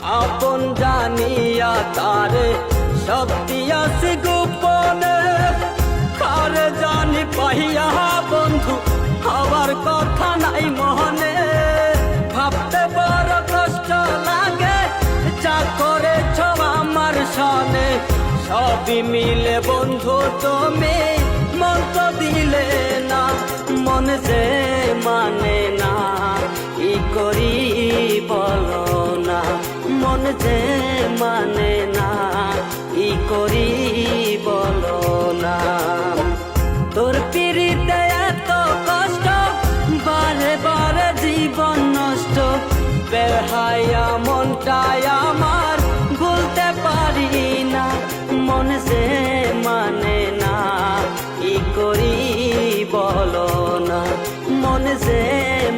আপন জানিয়া তারে শক্তি আছে গোপনে, কারে জানি পাইয়া বন্ধু হওয়ার কথা নাই মনে। ভাবতে বড় কষ্ট লাগে যা করেছ আমার সনে, সবই মিলে বন্ধু তুমি মন তো দিলে না। মন যে মানে না কি করি বলো না, মন যে মানে না কি করি বলো না। তোর পিড়িতে এত কষ্ট, বারে বারে জীবন নষ্ট, বেহায়া মনটাই আমার ভুলতে পারি না। মন যে মানে না কি করি বলো না, মন যে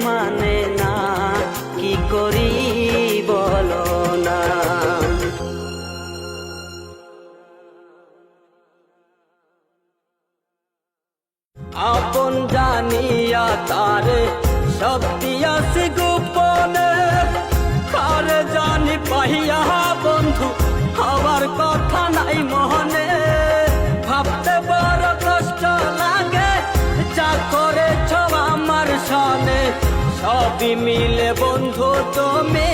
মানে না কি করি বলো না। আপন জানিয়া তারে শক্তি আছে গোপনে, কারে জানি পাইয়া বন্ধু হওয়ার কথা নাই মনে। ভাবতে বড় কষ্ট লাগে যা করেছ আমার সনে, সবই মিলে বন্ধু তুমি